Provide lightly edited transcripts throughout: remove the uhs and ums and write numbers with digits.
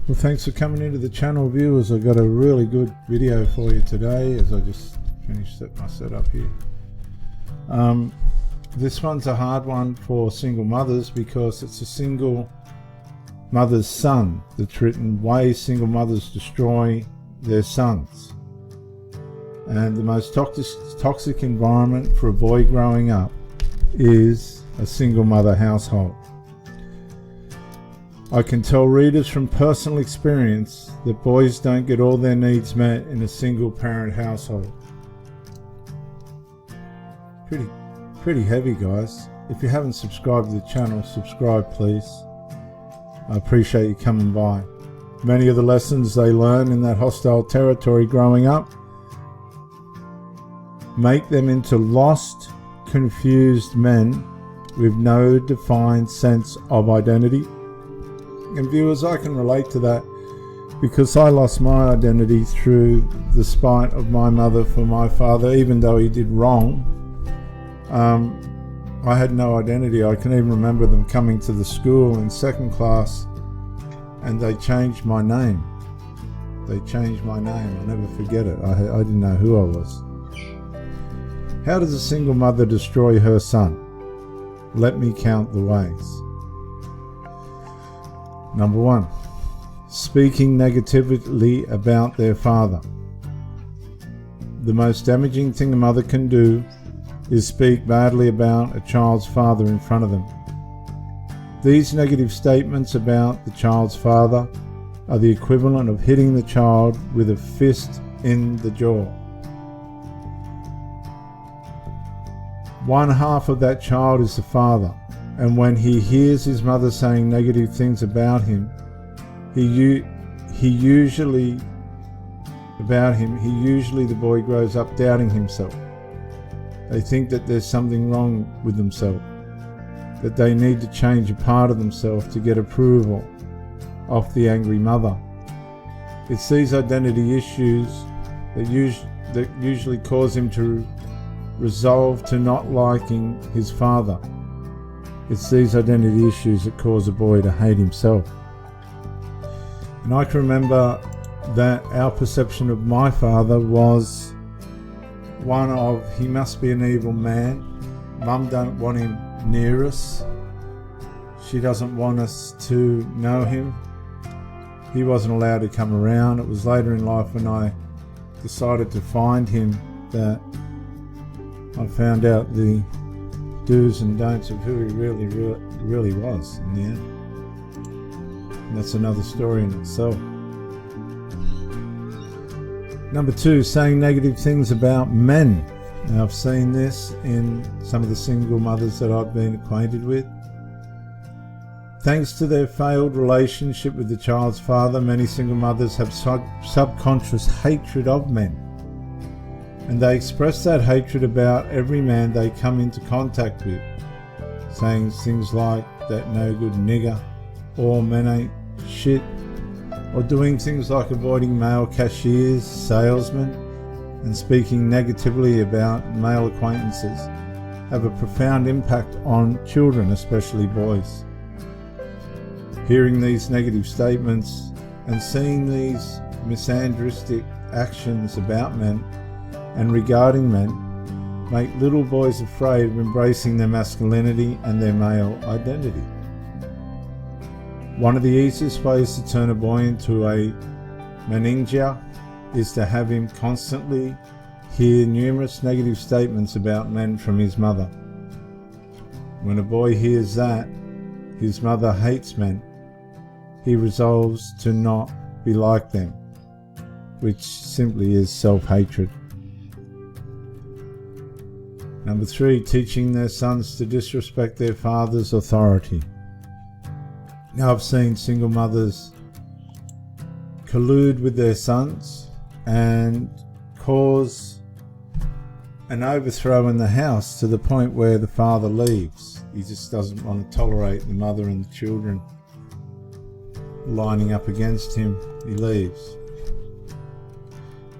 Well, thanks for coming into the channel, viewers. I've got a really good video for you today as I just finished my setup here. This one's a hard one for single mothers because it's a single mother's son that's written ways single mothers destroy their sons. And the most toxic environment for a boy growing up is a single mother household. I can tell readers from personal experience that boys don't get all their needs met in a single parent household. Pretty heavy, guys. If you haven't subscribed to the channel, subscribe please. I appreciate you coming by. Many of the lessons they learn in that hostile territory growing up make them into lost, confused men with no defined sense of identity. And viewers, I can relate to that because I lost my identity through the spite of my mother for my father. Even though he did wrong, I had no identity. I can even remember them coming to the school in second class and they changed my name. I'll never forget it. I didn't know who I was. How does a single mother destroy her son? Let me count the ways. Number 1, speaking negatively about their father. The most damaging thing a mother can do is speak badly about a child's father in front of them. These negative statements about the child's father are the equivalent of hitting the child with a fist in the jaw. One half of that child is the father. And when he hears his mother saying negative things about him, usually the boy grows up doubting himself. They think that there's something wrong with themselves, that they need to change a part of themselves to get approval off the angry mother. It's these identity issues that usually cause him to resolve to not liking his father. It's these identity issues that cause a boy to hate himself. And I can remember that our perception of my father was one of, he must be an evil man. Mum don't want him near us. She doesn't want us to know him. He wasn't allowed to come around. It was later in life when I decided to find him that I found out the do's and don'ts of who he really was in the end. And that's another story in itself. Number 2, saying negative things about men. Now, I've seen this in some of the single mothers that I've been acquainted with. Thanks to their failed relationship with the child's father, many single mothers have subconscious hatred of men. And they express that hatred about every man they come into contact with, saying things like, that no good nigger, or men ain't shit, or doing things like avoiding male cashiers, salesmen, and speaking negatively about male acquaintances have a profound impact on children, especially boys. Hearing these negative statements and seeing these misandristic actions about men and regarding men make little boys afraid of embracing their masculinity and their male identity. One of the easiest ways to turn a boy into a meningia is to have him constantly hear numerous negative statements about men from his mother. When a boy hears that his mother hates men, he resolves to not be like them, which simply is self-hatred. Number 3, teaching their sons to disrespect their father's authority. Now, I've seen single mothers collude with their sons and cause an overthrow in the house to the point where the father leaves. He just doesn't want to tolerate the mother and the children lining up against him. He leaves.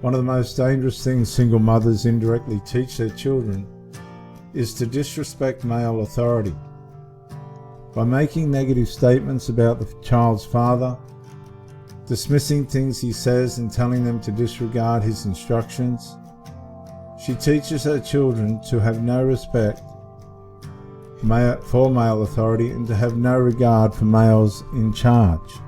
One of the most dangerous things single mothers indirectly teach their children is to disrespect male authority. By making negative statements about the child's father, dismissing things he says and telling them to disregard his instructions. She teaches her children to have no respect for male authority and to have no regard for males in charge.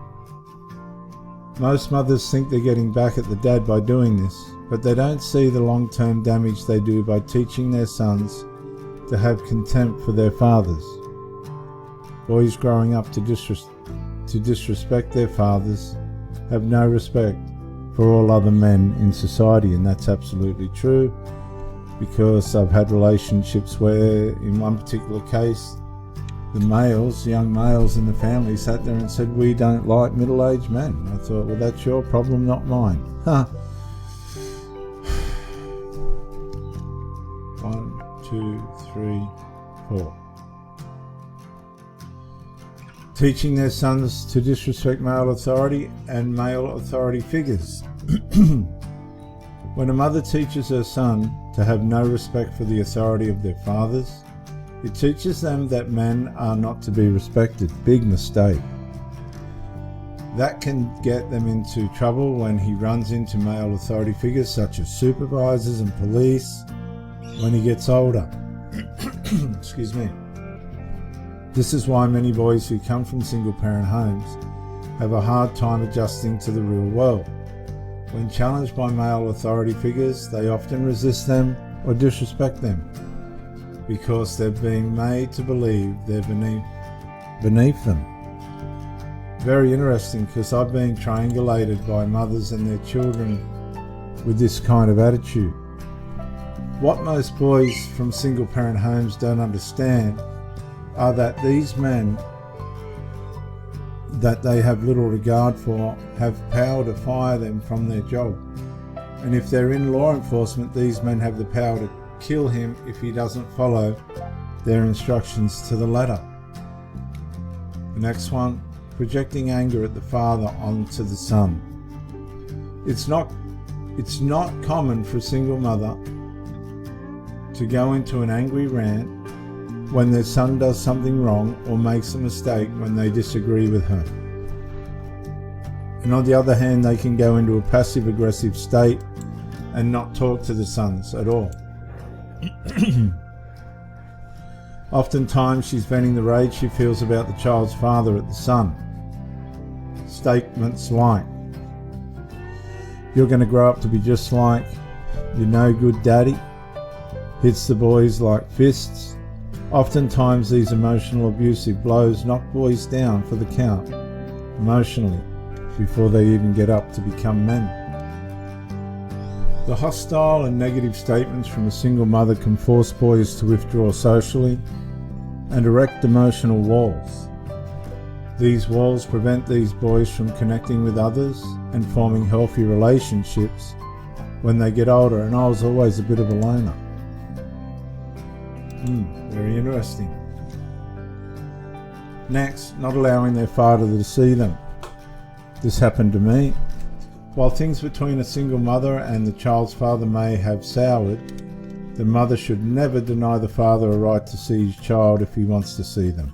Most mothers think they're getting back at the dad by doing this, but they don't see the long-term damage they do by teaching their sons to have contempt for their fathers. Boys growing up to disrespect their fathers have no respect for all other men in society, and that's absolutely true, because I've had relationships where, in one particular case, the males, young males in the family, sat there and said, "We don't like middle-aged men." I thought, well, that's your problem, not mine. 1, 2, 3, 4. Teaching their sons to disrespect male authority and male authority figures. When a mother teaches her son to have no respect for the authority of their fathers, it teaches them that men are not to be respected. Big mistake. That can get them into trouble when he runs into male authority figures such as supervisors and police when he gets older. Excuse me. This is why many boys who come from single-parent homes have a hard time adjusting to the real world. When challenged by male authority figures, they often resist them or disrespect them because they're being made to believe they're beneath them. Very interesting, because I've been triangulated by mothers and their children with this kind of attitude. What most boys from single-parent homes don't understand are that these men that they have little regard for have power to fire them from their job. And if they're in law enforcement, these men have the power to kill him if he doesn't follow their instructions to the letter. The next one, projecting anger at the father onto the son. It's not common for a single mother to go into an angry rant when their son does something wrong or makes a mistake when they disagree with her. And on the other hand, they can go into a passive-aggressive state and not talk to the sons at all. Oftentimes she's venting the rage she feels about the child's father at the son. Statements like, "You're going to grow up to be just like your no good daddy," hits the boys like fists. Oftentimes these emotional abusive blows knock boys down for the count emotionally before they even get up to become men. The hostile and negative statements from a single mother can force boys to withdraw socially and erect emotional walls. These walls prevent these boys from connecting with others and forming healthy relationships when they get older, and I was always a bit of a loner. Very interesting. Next, not allowing their father to see them. This happened to me. While things between a single mother and the child's father may have soured, the mother should never deny the father a right to see his child if he wants to see them.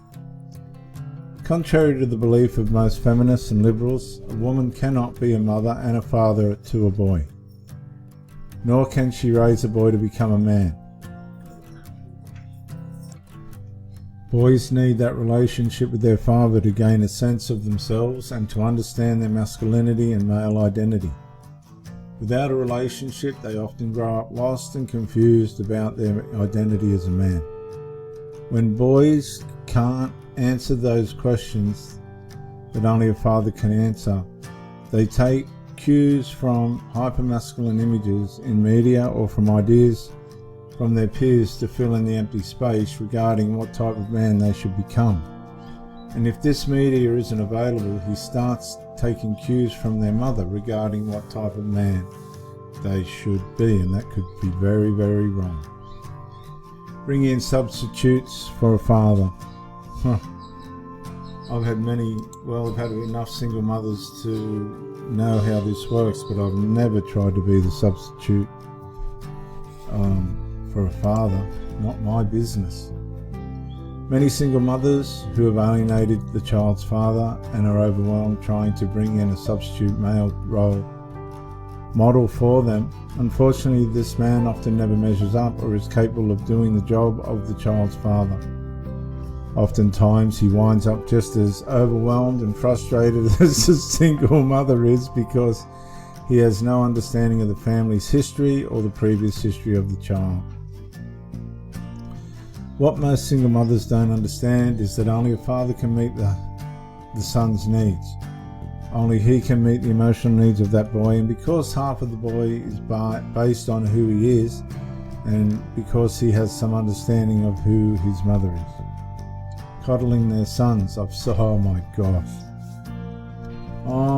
Contrary to the belief of most feminists and liberals, a woman cannot be a mother and a father to a boy. Nor can she raise a boy to become a man. Boys need that relationship with their father to gain a sense of themselves and to understand their masculinity and male identity. Without a relationship, they often grow up lost and confused about their identity as a man. When boys can't answer those questions that only a father can answer, they take cues from hypermasculine images in media or from ideas from their peers to fill in the empty space regarding what type of man they should become. And if this media isn't available, he starts taking cues from their mother regarding what type of man they should be, and that could be very, very wrong. Bring in substitutes for a father. I've had enough single mothers to know how this works, but I've never tried to be the substitute for a father. Not my business. Many single mothers who have alienated the child's father and are overwhelmed trying to bring in a substitute male role model for them. Unfortunately, this man often never measures up or is capable of doing the job of the child's father. Oftentimes he winds up just as overwhelmed and frustrated as a single mother is, because he has no understanding of the family's history or the previous history of the child. What most single mothers don't understand is that only a father can meet the son's needs. Only he can meet the emotional needs of that boy, and because half of the boy is based on who he is, and because he has some understanding of who his mother is. Coddling their sons. Oh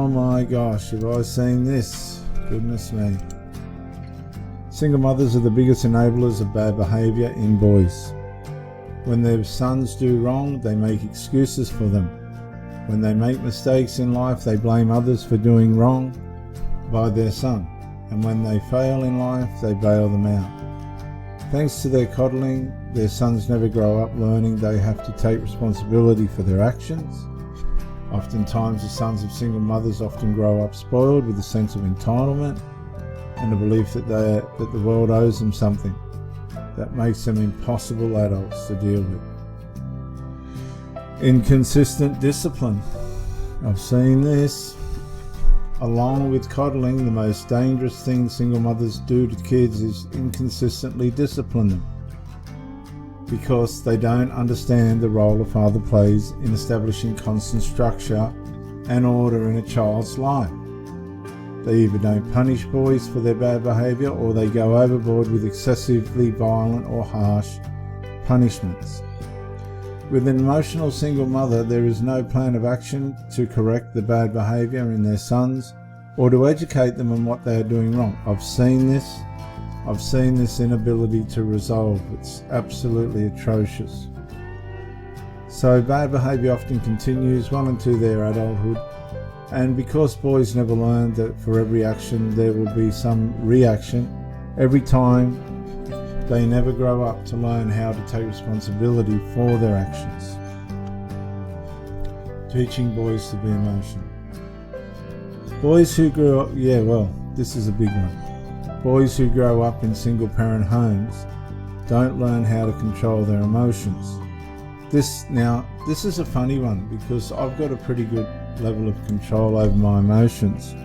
my gosh, have I seen this? Goodness me. Single mothers are the biggest enablers of bad behaviour in boys. When their sons do wrong, they make excuses for them. When they make mistakes in life, they blame others for doing wrong by their son. And when they fail in life, they bail them out. Thanks to their coddling, their sons never grow up learning they have to take responsibility for their actions. Oftentimes, the sons of single mothers often grow up spoiled with a sense of entitlement and a belief that the world owes them something that makes them impossible adults to deal with. Inconsistent discipline. I've seen this. Along with coddling, the most dangerous thing single mothers do to kids is inconsistently discipline them, because they don't understand the role a father plays in establishing constant structure and order in a child's life. They either don't punish boys for their bad behaviour, or they go overboard with excessively violent or harsh punishments. With an emotional single mother, there is no plan of action to correct the bad behaviour in their sons or to educate them on what they are doing wrong. I've seen this inability to resolve. It's absolutely atrocious. So bad behaviour often continues well into their adulthood, and because boys never learn that for every action there will be some reaction, every time they never grow up to learn how to take responsibility for their actions. Teaching boys to be emotional. Boys who grow up, this is a big one. Boys who grow up in single parent homes don't learn how to control their emotions. This is a funny one, because I've got a pretty good level of control over my emotions.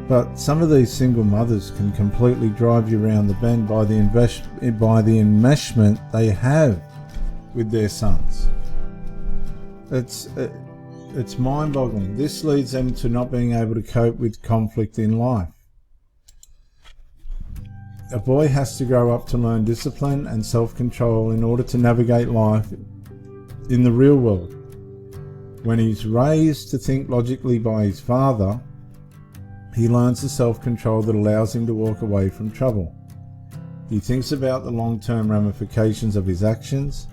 But some of these single mothers can completely drive you around the bend by the enmeshment they have with their sons. It's mind-boggling. This leads them to not being able to cope with conflict in life. A boy has to grow up to learn discipline and self-control in order to navigate life in the real world. When he's raised to think logically by his father, he learns the self-control that allows him to walk away from trouble. He thinks about the long-term ramifications of his actions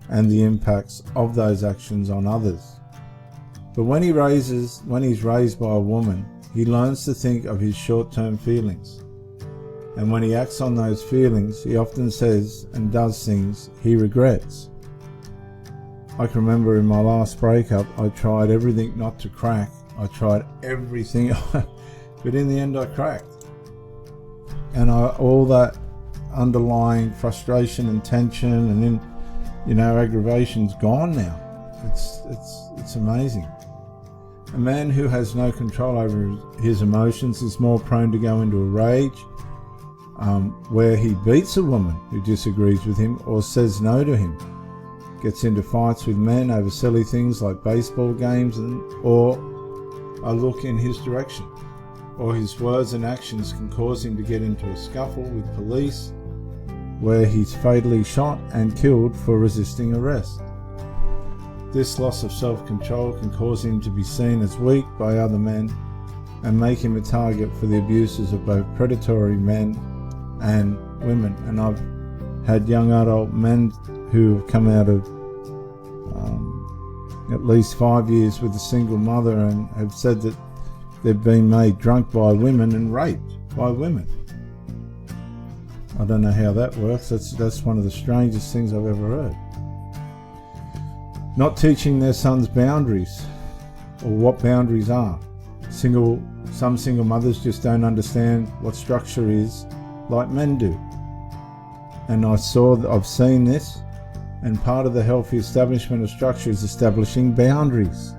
and the impacts of those actions on others. But when he's raised by a woman, he learns to think of his short-term feelings. And when he acts on those feelings, he often says and does things he regrets. I can remember in my last breakup, I tried everything not to crack. I tried everything, but in the end I cracked. And all that underlying frustration and tension and aggravation's gone now. It's amazing. A man who has no control over his emotions is more prone to go into a rage, where he beats a woman who disagrees with him or says no to him, gets into fights with men over silly things like baseball games or a look in his direction, or his words and actions can cause him to get into a scuffle with police where he's fatally shot and killed for resisting arrest. This loss of self-control can cause him to be seen as weak by other men and make him a target for the abuses of both predatory men and women. And I've had young adult men who have come out of at least 5 years with a single mother and have said that they've been made drunk by women and raped by women. I don't know how that works. That's one of the strangest things I've ever heard. Not teaching their sons boundaries, or what boundaries are. Some single mothers just don't understand what structure is like men do. And I've seen this, and part of the healthy establishment of structure is establishing boundaries.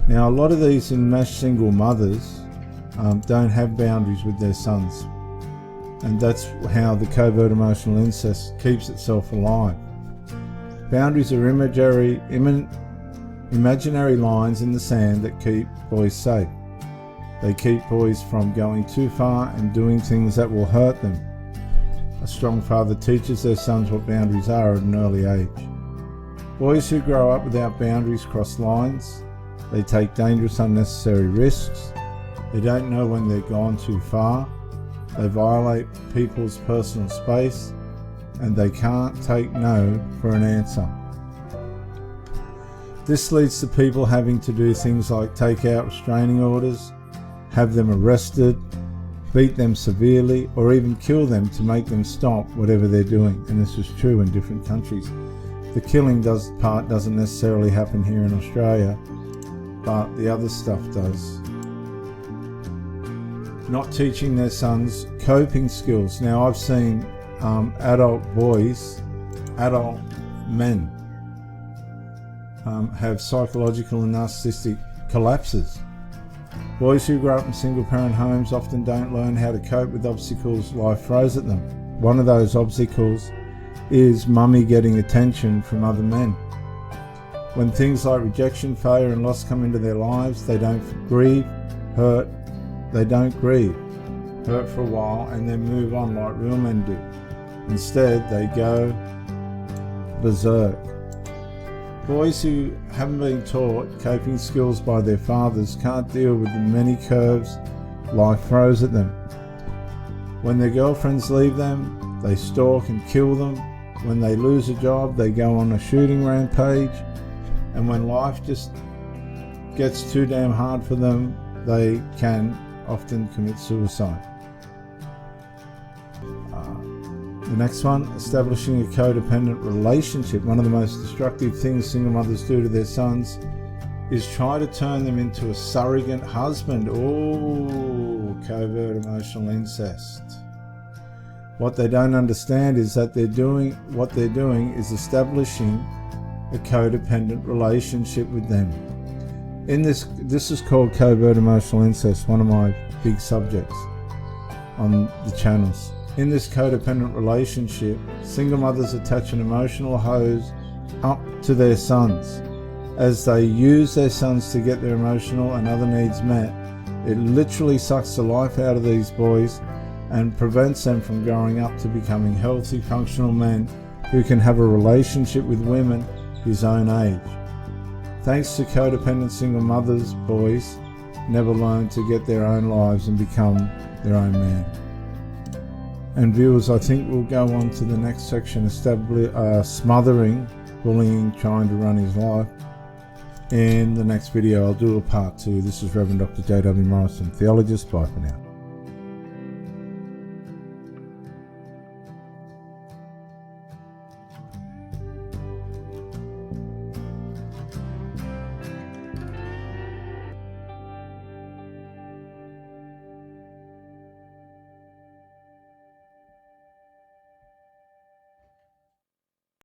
Now, a lot of these enmeshed single mothers don't have boundaries with their sons, and that's how the covert emotional incest keeps itself alive. Boundaries are imaginary lines in the sand that keep boys safe. They keep boys from going too far and doing things that will hurt them. A strong father teaches their sons what boundaries are at an early age. Boys who grow up without boundaries cross lines. They take dangerous, unnecessary risks. They don't know when they're gone too far. They violate people's personal space, and they can't take no for an answer. This leads to people having to do things like take out restraining orders, have them arrested, beat them severely, or even kill them to make them stop whatever they're doing. And this is true in different countries. The killing part doesn't necessarily happen here in Australia, but the other stuff does. Not teaching their sons coping skills. Now, I've seen adult boys, adult men have psychological and narcissistic collapses. Boys who grow up in single parent homes often don't learn how to cope with obstacles life throws at them. One of those obstacles is mummy getting attention from other men. When things like rejection, failure and loss come into their lives, they don't grieve, hurt. They don't grieve, hurt for a while, and then move on like real men do. Instead, they go berserk. Boys who haven't been taught coping skills by their fathers can't deal with the many curves life throws at them. When their girlfriends leave them, they stalk and kill them. When they lose a job, they go on a shooting rampage. And when life just gets too damn hard for them, they can often commit suicide. The next one, establishing a codependent relationship. One of the most destructive things single mothers do to their sons is try to turn them into a surrogate husband. Oh, covert emotional incest. What they don't understand is that what they're doing is establishing a codependent relationship with them. This is called covert emotional incest, one of my big subjects on the channels. In this codependent relationship, single mothers attach an emotional hose up to their sons. As they use their sons to get their emotional and other needs met, it literally sucks the life out of these boys and prevents them from growing up to becoming healthy, functional men who can have a relationship with women his own age. Thanks to codependent single mothers, boys never learn to get their own lives and become their own man. And viewers, I think we'll go on to the next section, smothering, bullying, trying to run his life. In the next video, I'll do a part 2. This is Reverend Dr. J.W. Morrison, theologist. Bye for now.